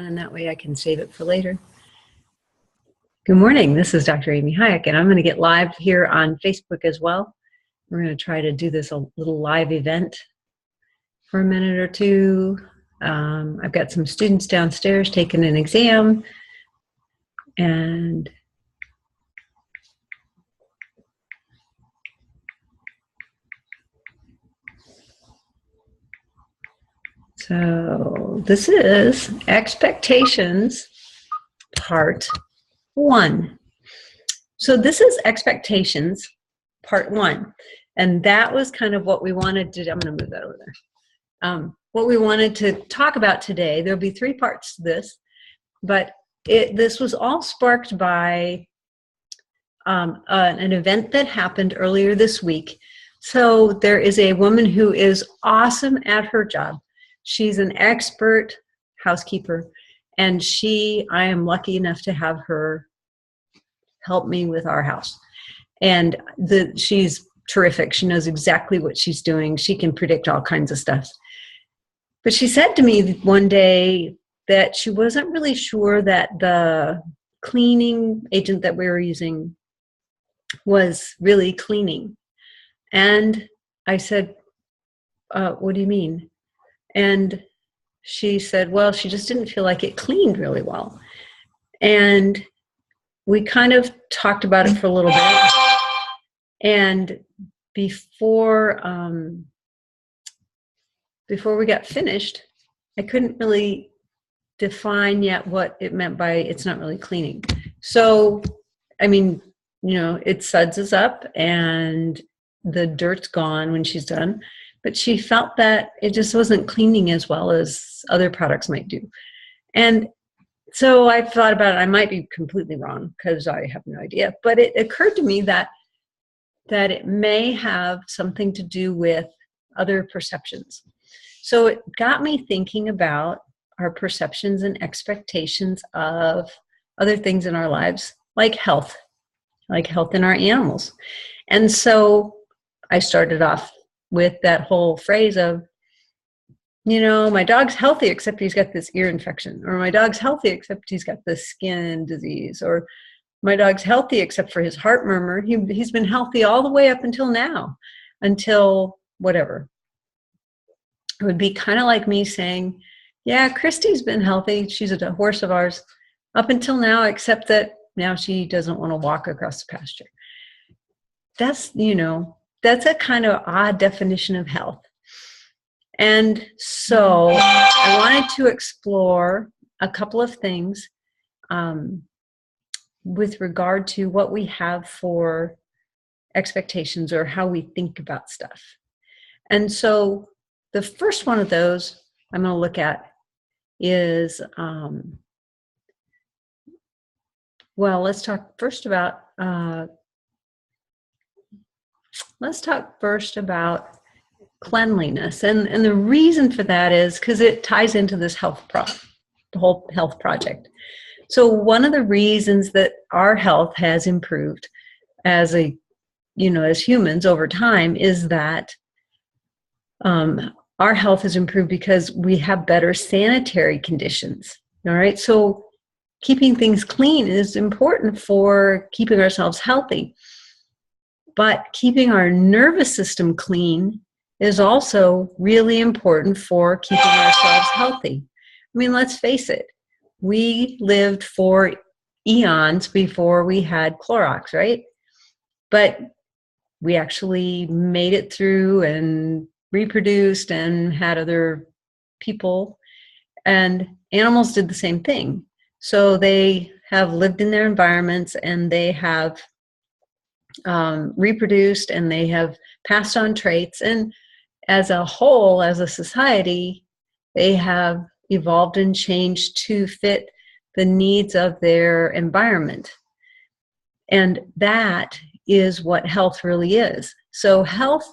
and that way I can save it for later. Good morning, this is Dr. Amy Hayek, and I'm going to get live here on Facebook as well. We're going to try to do this a little live event for a minute or two. I've got some students downstairs taking an exam, and so this is expectations part 1. So this is expectations part 1, and that was kind of what we wanted to. I'm going to move that over there. What we wanted to talk about today. There'll be 3 parts to this, but this was all sparked by an event that happened earlier this week. So there is a woman who is awesome at her job. She's an expert housekeeper, and I am lucky enough to have her help me with our house. And she's terrific. She knows exactly what she's doing. She can predict all kinds of stuff. But she said to me one day that she wasn't really sure that the cleaning agent that we were using was really cleaning. And I said, what do you mean? And she said, well, she just didn't feel like it cleaned really well. And we kind of talked about it for a little bit. And before we got finished, I couldn't really define yet what it meant by it's not really cleaning. So, I mean, it suds up and the dirt's gone when she's done. But she felt that it just wasn't cleaning as well as other products might do. And so I thought about it. I might be completely wrong because I have no idea. But it occurred to me that it may have something to do with other perceptions. So it got me thinking about our perceptions and expectations of other things in our lives, like health in our animals. And so I started off with that whole phrase of, my dog's healthy except he's got this ear infection, or my dog's healthy except he's got this skin disease, or my dog's healthy except for his heart murmur. He's been healthy all the way up until now, until whatever. It would be kind of like me saying, yeah, Christy's been healthy. She's a horse of ours up until now, except that now she doesn't want to walk across the pasture. That's a kind of odd definition of health. And so I wanted to explore a couple of things with regard to what we have for expectations or how we think about stuff. And so the first one of those I'm going to look at is, let's talk first about cleanliness. And the reason for that is because it ties into this the whole health project. So one of the reasons that our health has improved as humans over time is that our health has improved because we have better sanitary conditions. All right. So keeping things clean is important for keeping ourselves healthy. But keeping our nervous system clean is also really important for keeping ourselves healthy. I mean, let's face it. We lived for eons before we had Clorox, right? But we actually made it through and reproduced and had other people, and animals did the same thing. So they have lived in their environments, and they have reproduced, and they have passed on traits, and as a whole, as a society, they have evolved and changed to fit the needs of their environment. And that is what health really is. So health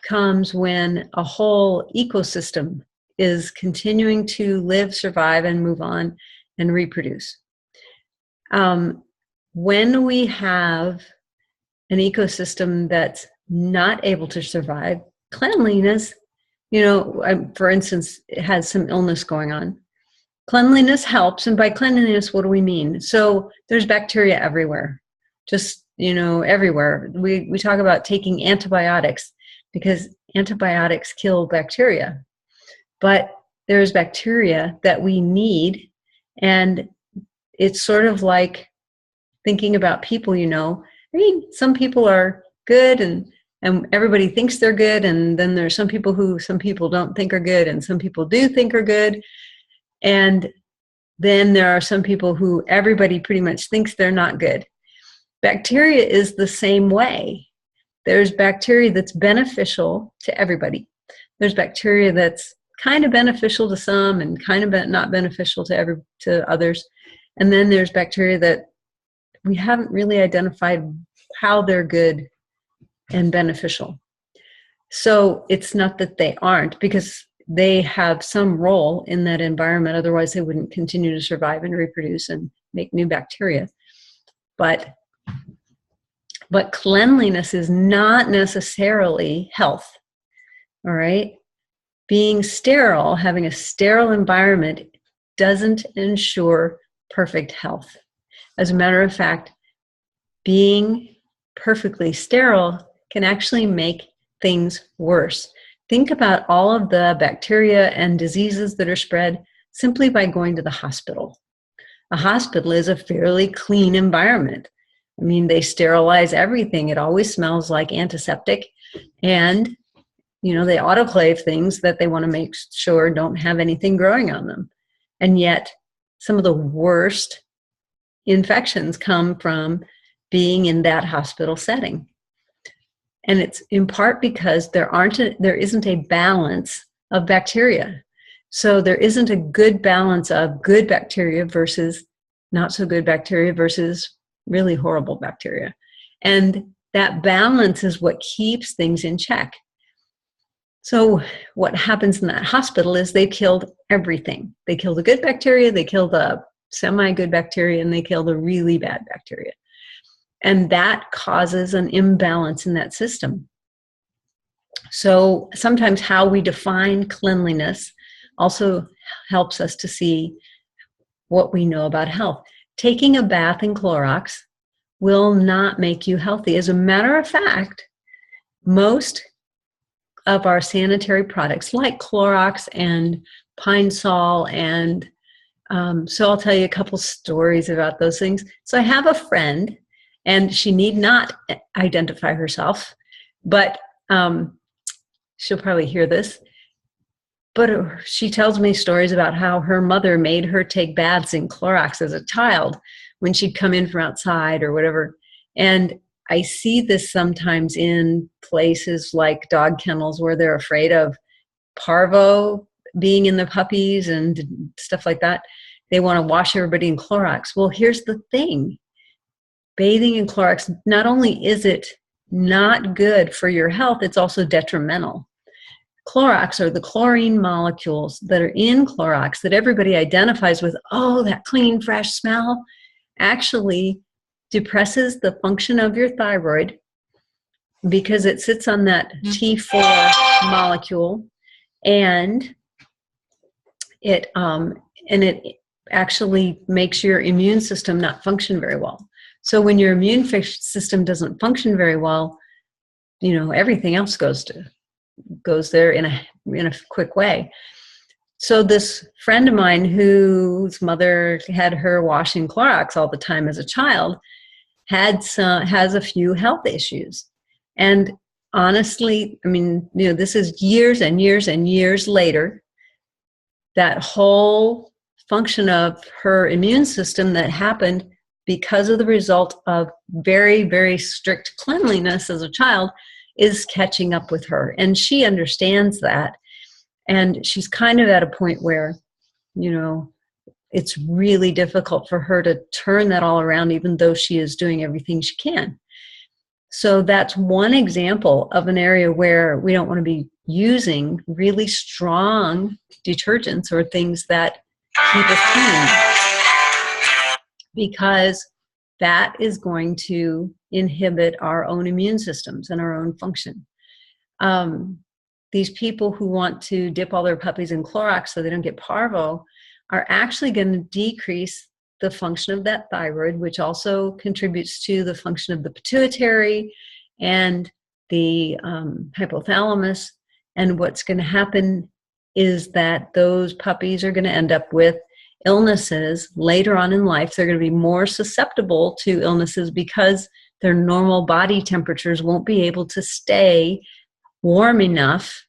comes when a whole ecosystem is continuing to live, survive, and move on and reproduce. When we have an ecosystem that's not able to survive, cleanliness, for instance, it has some illness going on, Cleanliness helps, and by cleanliness, what do we mean? So there's bacteria everywhere, just, everywhere. We talk about taking antibiotics because antibiotics kill bacteria, but there's bacteria that we need, and it's sort of like thinking about people, some people are good and everybody thinks they're good, and then there's some people who some people don't think are good, and some people do think are good. And then there are some people who everybody pretty much thinks they're not good. Bacteria is the same way. There's bacteria that's beneficial to everybody. There's bacteria that's kind of beneficial to some and kind of not beneficial to others. And then there's bacteria that we haven't really identified how they're good and beneficial. So it's not that they aren't, because they have some role in that environment. Otherwise, they wouldn't continue to survive and reproduce and make new bacteria. But cleanliness is not necessarily health. All right? Being sterile, having a sterile environment, doesn't ensure perfect health. As a matter of fact, being perfectly sterile can actually make things worse. Think about all of the bacteria and diseases that are spread simply by going to the hospital. A hospital is a fairly clean environment. I mean, they sterilize everything. It always smells like antiseptic, and they autoclave things that they want to make sure don't have anything growing on them. And yet, some of the worst infections come from being in that hospital setting. And it's in part because there isn't a balance of bacteria. So there isn't a good balance of good bacteria versus not so good bacteria versus really horrible bacteria. And that balance is what keeps things in check. So what happens in that hospital is they killed everything. They kill the good bacteria, they kill the semi-good bacteria, and they kill the really bad bacteria. And that causes an imbalance in that system. So sometimes how we define cleanliness also helps us to see what we know about health. Taking a bath in Clorox will not make you healthy. As a matter of fact, most of our sanitary products like Clorox and Pine Sol and so I'll tell you a couple stories about those things. So I have a friend, and she need not identify herself, but she'll probably hear this. But she tells me stories about how her mother made her take baths in Clorox as a child when she'd come in from outside or whatever. And I see this sometimes in places like dog kennels where they're afraid of parvo being in the puppies and stuff like that. They want to wash everybody in Clorox. Well, here's the thing. Bathing in Clorox, not only is it not good for your health, it's also detrimental. Clorox, or the chlorine molecules that are in Clorox that everybody identifies with, oh, that clean, fresh smell, actually depresses the function of your thyroid because it sits on that T4 molecule, and it actually makes your immune system not function very well. So when your immune system doesn't function very well, everything else goes there in a quick way. So this friend of mine whose mother had her washing Clorox all the time as a child has a few health issues. And honestly, this is years and years and years later, that whole function of her immune system that happened because of the result of very, very strict cleanliness as a child is catching up with her. And she understands that. And she's kind of at a point where, it's really difficult for her to turn that all around, even though she is doing everything she can. So that's one example of an area where we don't want to be using really strong detergents or things that keep us clean, because that is going to inhibit our own immune systems and our own function. These people who want to dip all their puppies in Clorox so they don't get parvo, are actually going to decrease the function of that thyroid, which also contributes to the function of the pituitary and the hypothalamus. And what's going to happen is that those puppies are going to end up with illnesses later on in life. They're going to be more susceptible to illnesses because their normal body temperatures won't be able to stay warm enough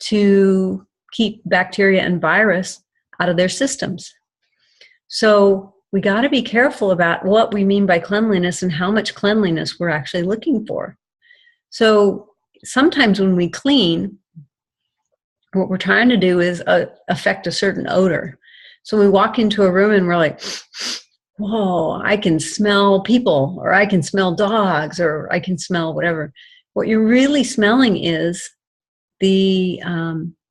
to keep bacteria and virus out of their systems. So we got to be careful about what we mean by cleanliness and how much cleanliness we're actually looking for. So sometimes when we clean, what we're trying to do is affect a certain odor. So we walk into a room and we're like, whoa, I can smell people, or I can smell dogs, or I can smell whatever. What you're really smelling is the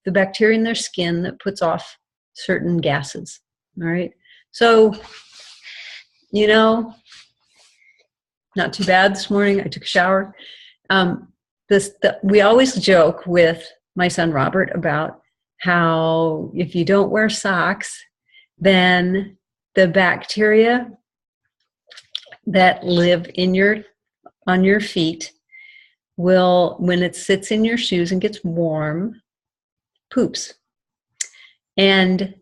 bacteria in their skin that puts off certain gases. All right. So, you know, not too bad this morning. I took a shower. We always joke with my son Robert about how if you don't wear socks, then the bacteria that live on your feet will, when it sits in your shoes and gets warm, poops. And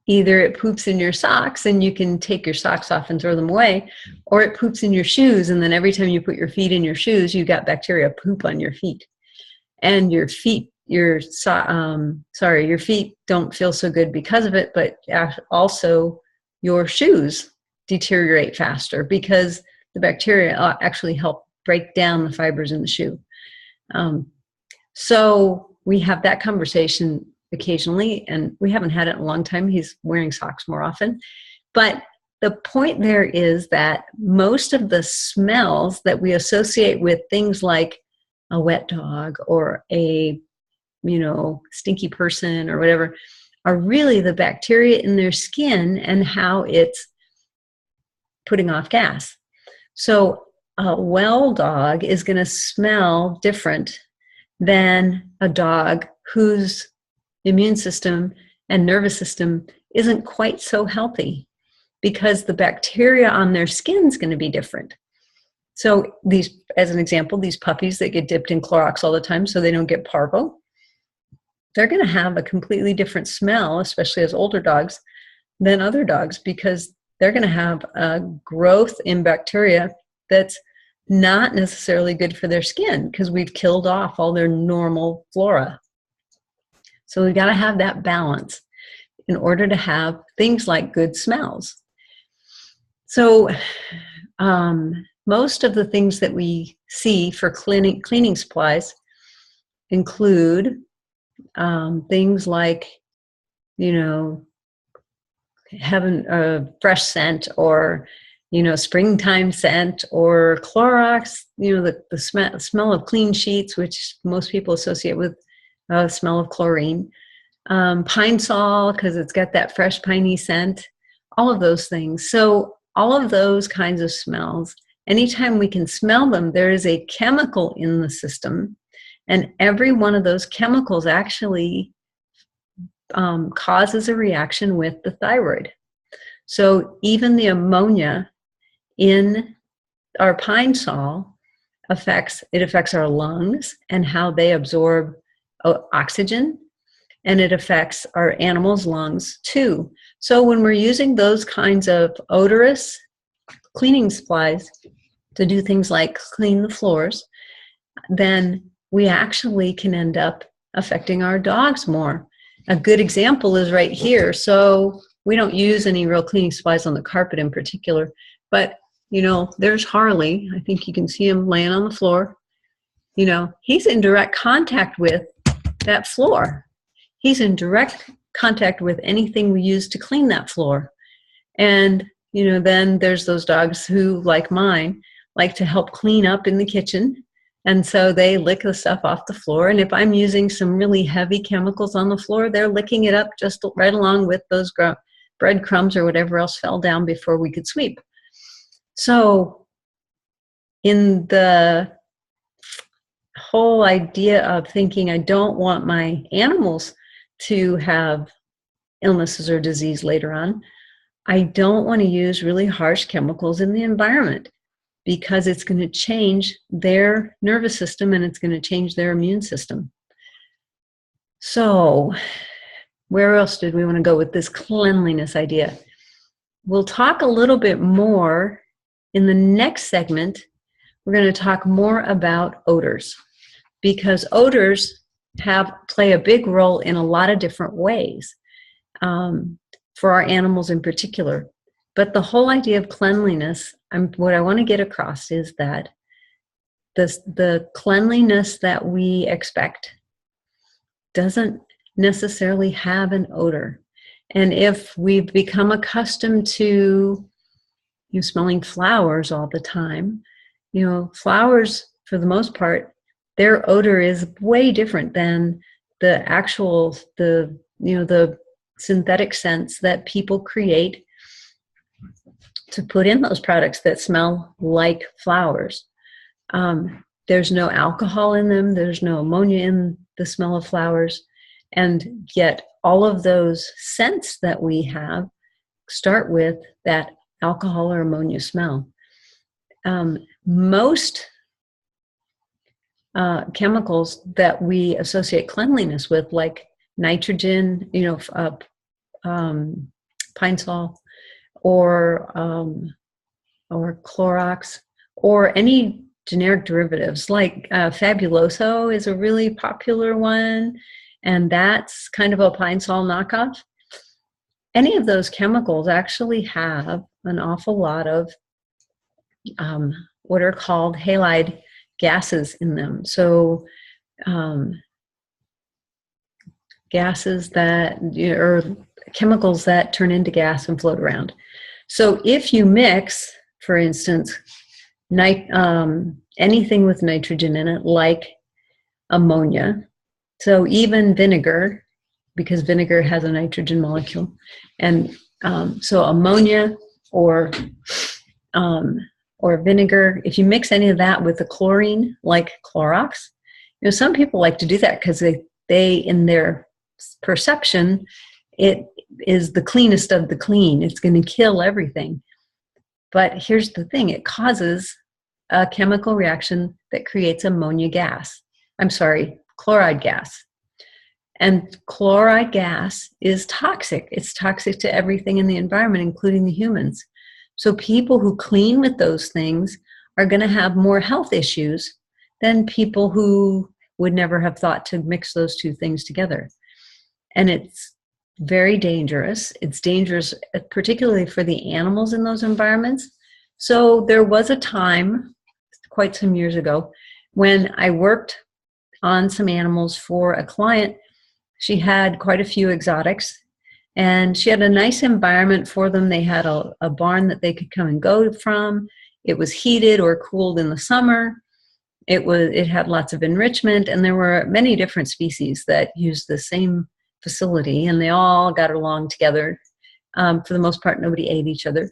either it poops in your socks and you can take your socks off and throw them away, or it poops in your shoes, and then every time you put your feet in your shoes, you got bacteria poop on your feet. And your feet don't feel so good because of it, but also your shoes deteriorate faster because the bacteria actually help break down the fibers in the shoe. So we have that conversation occasionally, and we haven't had it in a long time. He's wearing socks more often. But the point there is that most of the smells that we associate with things like a wet dog or a, stinky person or whatever are really the bacteria in their skin and how it's putting off gas. So a well dog is going to smell different than a dog whose immune system and nervous system isn't quite so healthy, because the bacteria on their skin is going to be different. So these, as an example, these puppies that get dipped in Clorox all the time so they don't get parvo, they're going to have a completely different smell, especially as older dogs, than other dogs, because they're going to have a growth in bacteria that's not necessarily good for their skin because we've killed off all their normal flora. So we've got to have that balance in order to have things like good smells. So most of the things that we see for cleaning supplies include things like, having a fresh scent, or, springtime scent, or Clorox, the smell of clean sheets, which most people associate with smell of chlorine, Pine Sol, because it's got that fresh piney scent, all of those things. So all of those kinds of smells, anytime we can smell them, there is a chemical in the system, and every one of those chemicals actually causes a reaction with the thyroid. So even the ammonia in our Pine Sol affects our lungs and how they absorb oxygen, and it affects our animals' lungs too. So when we're using those kinds of odorous cleaning supplies to do things like clean the floors, then we actually can end up affecting our dogs more. A good example is right here. So we don't use any real cleaning supplies on the carpet in particular, but there's Harley. I think you can see him laying on the floor. He's in direct contact with that floor. He's in direct contact with anything we use to clean that floor. And, then there's those dogs who, like mine, like to help clean up in the kitchen. And so they lick the stuff off the floor. And if I'm using some really heavy chemicals on the floor, they're licking it up just right along with those breadcrumbs or whatever else fell down before we could sweep. So in the whole idea of thinking I don't want my animals to have illnesses or disease later on. I don't want to use really harsh chemicals in the environment because it's going to change their nervous system and it's going to change their immune system. So where else did we want to go with this cleanliness idea? We'll talk a little bit more in the next segment. We're going to talk more about odors, because odors play a big role in a lot of different ways, for our animals in particular. But the whole idea of cleanliness, what I want to get across is that the cleanliness that we expect doesn't necessarily have an odor. And if we've become accustomed to smelling flowers all the time, flowers, for the most part, their odor is way different than the actual, the synthetic scents that people create to put in those products that smell like flowers. There's no alcohol in them. There's no ammonia in the smell of flowers. And yet all of those scents that we have start with that alcohol or ammonia smell. Most chemicals that we associate cleanliness with, like nitrogen, pine sol, or Clorox, or any generic derivatives, like Fabuloso is a really popular one, and that's kind of a pine sol knockoff. Any of those chemicals actually have an awful lot of what are called halide gases in them. So gases that, or chemicals that turn into gas and float around. So if you mix, for instance, anything with nitrogen in it, like ammonia, so even vinegar, because vinegar has a nitrogen molecule, and so ammonia or vinegar, if you mix any of that with the chlorine, like Clorox, some people like to do that because they in their perception, it is the cleanest of the clean. It's going to kill everything. But here's the thing, it causes a chemical reaction that creates ammonia gas. Chloride gas. And chloride gas is toxic. It's toxic to everything in the environment, including the humans. So people who clean with those things are going to have more health issues than people who would never have thought to mix those two things together. And it's very dangerous. It's dangerous, particularly for the animals in those environments. So there was a time, quite some years ago, when I worked on some animals for a client. She had quite a few exotics, and she had a nice environment for them. They had a barn that they could come and go from. It was heated or cooled in the summer. It had lots of enrichment, and there were many different species that used the same facility, and they all got along together. For the most part, nobody ate each other.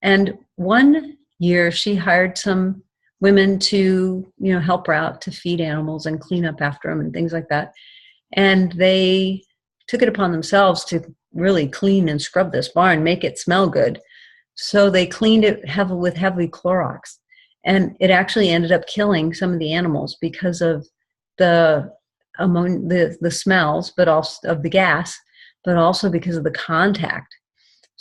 And one year, she hired some women to, help her out to feed animals and clean up after them and things like that. And they took it upon themselves to really clean and scrub this barn, make it smell good. So they cleaned it with heavy Clorox. And it actually ended up killing some of the animals because of the smells, but also of the gas, but also because of the contact.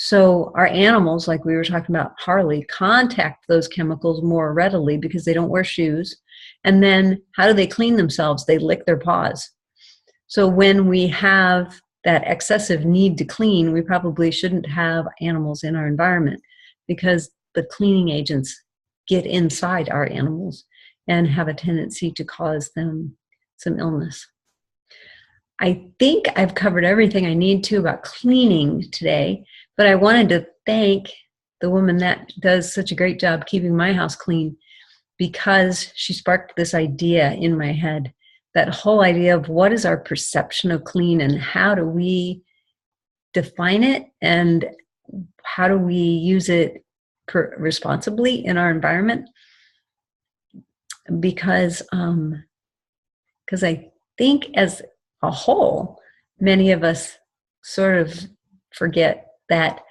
So our animals, like we were talking about Harley, contact those chemicals more readily because they don't wear shoes. And then how do they clean themselves? They lick their paws. So when we have that excessive need to clean, we probably shouldn't have animals in our environment because the cleaning agents get inside our animals and have a tendency to cause them some illness. I think I've covered everything I need to about cleaning today, but I wanted to thank the woman that does such a great job keeping my house clean, because she sparked this idea in my head, that whole idea of what is our perception of clean and how do we define it and how do we use it responsibly in our environment. Because I think as a whole, many of us sort of forget that,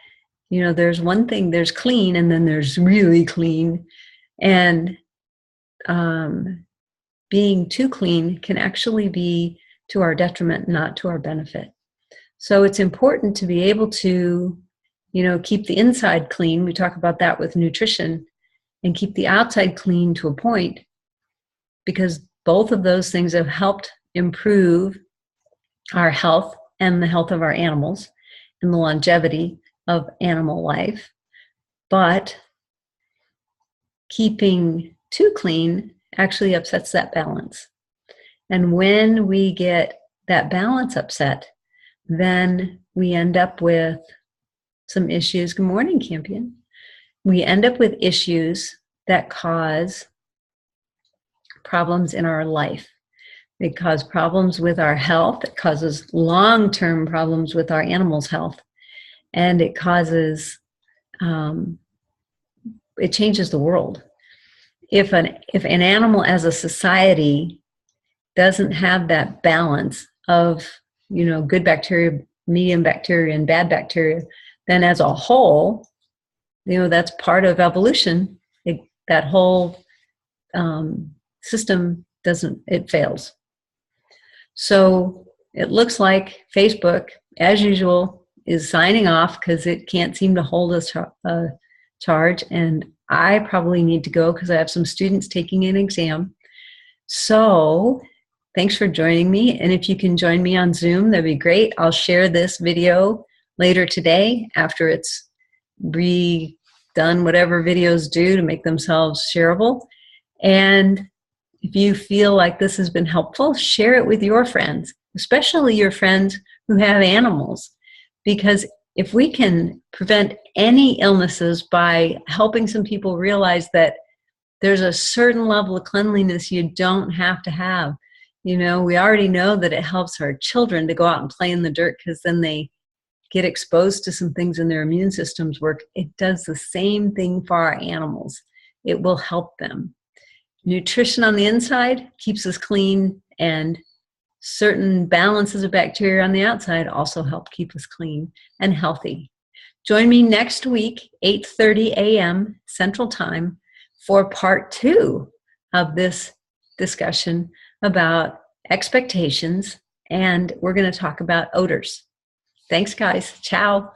you know, there's one thing, there's clean, and then there's really clean. And being too clean can actually be to our detriment, not to our benefit. So it's important to be able to, you know, keep the inside clean. We talk about that with nutrition, and keep the outside clean to a point, because both of those things have helped improve our health and the health of our animals and the longevity of animal life. But keeping too clean actually upsets that balance. And when we get that balance upset, then we end up with some issues. Good morning, Campion. We end up with issues that cause problems in our life. They cause problems with our health. It causes long-term problems with our animals' health. And it causes, it changes the world. If an animal as a society doesn't have that balance of, you know, good bacteria, medium bacteria, and bad bacteria, then as a whole, you know, that's part of evolution. That whole system it fails. So it looks like Facebook, as usual, is signing off because it can't seem to hold us charge. And I probably need to go because I have some students taking an exam. So thanks for joining me. And if you can join me on Zoom, that'd be great. I'll share this video later today after it's redone whatever videos do to make themselves shareable. And if you feel like this has been helpful, share it with your friends, especially your friends who have animals. Because if we can prevent any illnesses by helping some people realize that there's a certain level of cleanliness you don't have to have. You know, we already know that it helps our children to go out and play in the dirt because then they get exposed to some things and their immune systems work. It does the same thing for our animals. It will help them. Nutrition on the inside keeps us clean, and certain balances of bacteria on the outside also help keep us clean and healthy. Join me next week, 8:30 a.m. Central Time, for part 2 of this discussion about expectations, and we're going to talk about odors. Thanks, guys. Ciao.